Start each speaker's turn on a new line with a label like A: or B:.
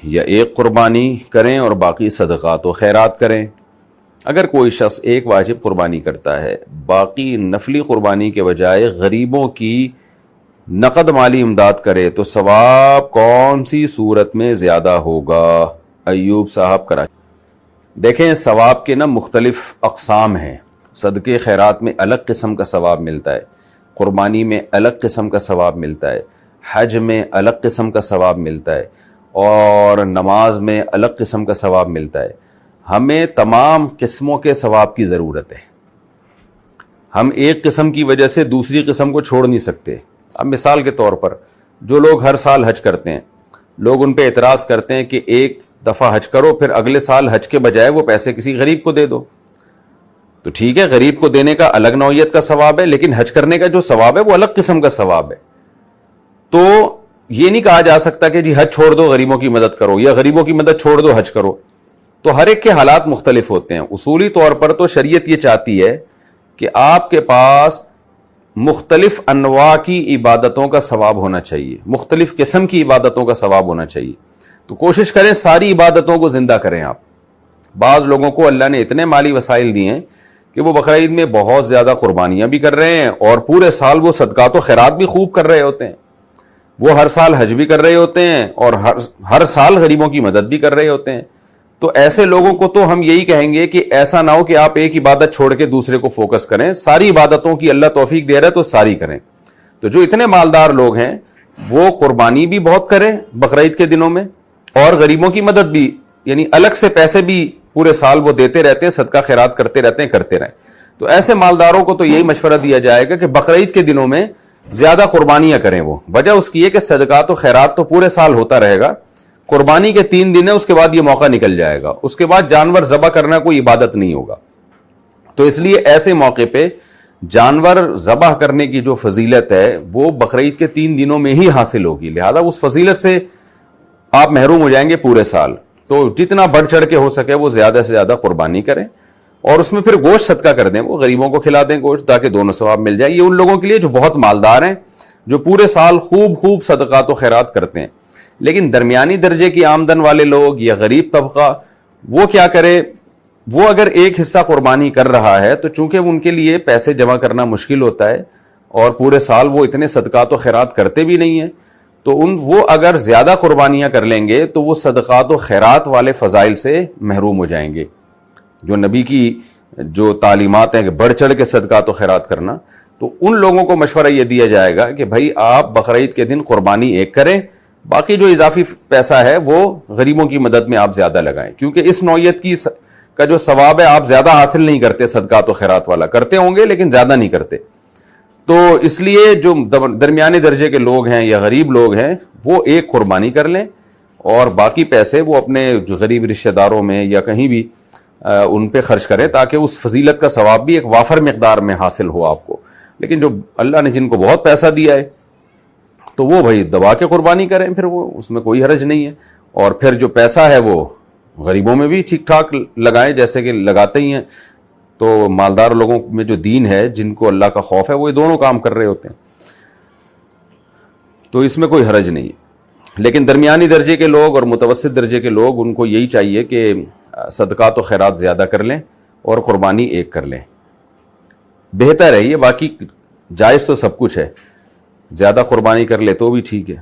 A: یا ایک قربانی کریں اور باقی صدقات و خیرات کریں. اگر کوئی شخص ایک واجب قربانی کرتا ہے، باقی نفلی قربانی کے بجائے غریبوں کی نقد مالی امداد کرے تو ثواب کون سی صورت میں زیادہ ہوگا؟ ایوب صاحب کراچی. دیکھیں ثواب کے مختلف اقسام ہیں. صدقے خیرات میں الگ قسم کا ثواب ملتا ہے، قربانی میں الگ قسم کا ثواب ملتا ہے، حج میں الگ قسم کا ثواب ملتا ہے، اور نماز میں الگ قسم کا ثواب ملتا ہے. ہمیں تمام قسموں کے ثواب کی ضرورت ہے. ہم ایک قسم کی وجہ سے دوسری قسم کو چھوڑ نہیں سکتے. اب مثال کے طور پر جو لوگ ہر سال حج کرتے ہیں، لوگ ان پہ اعتراض کرتے ہیں کہ ایک دفعہ حج کرو پھر اگلے سال حج کے بجائے وہ پیسے کسی غریب کو دے دو. تو ٹھیک ہے، غریب کو دینے کا الگ نوعیت کا ثواب ہے، لیکن حج کرنے کا جو ثواب ہے وہ الگ قسم کا ثواب ہے. تو یہ نہیں کہا جا سکتا کہ جی حج چھوڑ دو غریبوں کی مدد کرو، یا غریبوں کی مدد چھوڑ دو حج کرو. تو ہر ایک کے حالات مختلف ہوتے ہیں. اصولی طور پر تو شریعت یہ چاہتی ہے کہ آپ کے پاس مختلف انواع کی عبادتوں کا ثواب ہونا چاہیے، مختلف قسم کی عبادتوں کا ثواب ہونا چاہیے. تو کوشش کریں ساری عبادتوں کو زندہ کریں آپ. بعض لوگوں کو اللہ نے اتنے مالی وسائل دیے ہیں کہ وہ بقرعید میں بہت زیادہ قربانیاں بھی کر رہے ہیں اور پورے سال وہ صدقات و خیرات بھی خوب کر رہے ہوتے ہیں. وہ ہر سال حج بھی کر رہے ہوتے ہیں اور ہر سال غریبوں کی مدد بھی کر رہے ہوتے ہیں. تو ایسے لوگوں کو تو ہم یہی کہیں گے کہ ایسا نہ ہو کہ آپ ایک عبادت چھوڑ کے دوسرے کو فوکس کریں. ساری عبادتوں کی اللہ توفیق دے رہا ہے تو ساری کریں. تو جو اتنے مالدار لوگ ہیں وہ قربانی بھی بہت کریں بقرعید کے دنوں میں، اور غریبوں کی مدد بھی، یعنی الگ سے پیسے بھی پورے سال وہ دیتے رہتے ہیں، صدقہ خیرات کرتے رہیں. تو ایسے مالداروں کو تو یہی مشورہ دیا جائے گا کہ بقرعید کے دنوں میں زیادہ قربانیاں کریں. وہ وجہ اس کی ہے کہ صدقات و خیرات تو پورے سال ہوتا رہے گا، قربانی کے 3 دن ہے، اس کے بعد یہ موقع نکل جائے گا، اس کے بعد جانور ذبح کرنا کوئی عبادت نہیں ہوگا. تو اس لیے ایسے موقع پہ جانور ذبح کرنے کی جو فضیلت ہے وہ بقرعید کے 3 دنوں میں ہی حاصل ہوگی. لہذا اس فضیلت سے آپ محروم ہو جائیں گے پورے سال. تو جتنا بڑھ چڑھ کے ہو سکے وہ زیادہ سے زیادہ قربانی کریں، اور اس میں پھر گوشت صدقہ کر دیں، وہ غریبوں کو کھلا دیں گوشت، تاکہ دونوں ثواب مل جائے. یہ ان لوگوں کے لیے جو بہت مالدار ہیں، جو پورے سال خوب صدقات و خیرات کرتے ہیں. لیکن درمیانی درجے کی آمدن والے لوگ یا غریب طبقہ، وہ کیا کرے؟ وہ اگر ایک حصہ قربانی کر رہا ہے تو چونکہ ان کے لیے پیسے جمع کرنا مشکل ہوتا ہے اور پورے سال وہ اتنے صدقات و خیرات کرتے بھی نہیں ہیں، تو وہ اگر زیادہ قربانیاں کر لیں گے تو وہ صدقات و خیرات والے فضائل سے محروم ہو جائیں گے. جو نبی کی جو تعلیمات ہیں کہ بڑھ چڑھ کے صدقات و خیرات کرنا، تو ان لوگوں کو مشورہ یہ دیا جائے گا کہ بھائی آپ بقرعید کے دن قربانی ایک کریں، باقی جو اضافی پیسہ ہے وہ غریبوں کی مدد میں آپ زیادہ لگائیں. کیونکہ اس نوعیت کا جو ثواب ہے آپ زیادہ حاصل نہیں کرتے، صدقات و خیرات والا کرتے ہوں گے لیکن زیادہ نہیں کرتے. تو اس لیے جو درمیانے درجے کے لوگ ہیں یا غریب لوگ ہیں وہ ایک قربانی کر لیں، اور باقی پیسے وہ اپنے غریب رشتہ داروں میں یا کہیں بھی ان پہ خرچ کریں، تاکہ اس فضیلت کا ثواب بھی ایک وافر مقدار میں حاصل ہو آپ کو. لیکن جو اللہ نے جن کو بہت پیسہ دیا ہے تو وہ بھائی دبا کے قربانی کریں، پھر وہ اس میں کوئی حرج نہیں ہے. اور پھر جو پیسہ ہے وہ غریبوں میں بھی ٹھیک ٹھاک لگائیں جیسے کہ لگاتے ہی ہیں. تو مالدار لوگوں میں جو دین ہے، جن کو اللہ کا خوف ہے، وہ یہ دونوں کام کر رہے ہوتے ہیں، تو اس میں کوئی حرج نہیں ہے. لیکن درمیانی درجے کے لوگ اور متوسط درجے کے لوگ، ان کو یہی چاہیے کہ صدقات و خیرات زیادہ کر لیں اور قربانی ایک کر لیں، بہتر ہے یہ. باقی جائز تو سب کچھ ہے، زیادہ قربانی کر لے تو بھی ٹھیک ہے.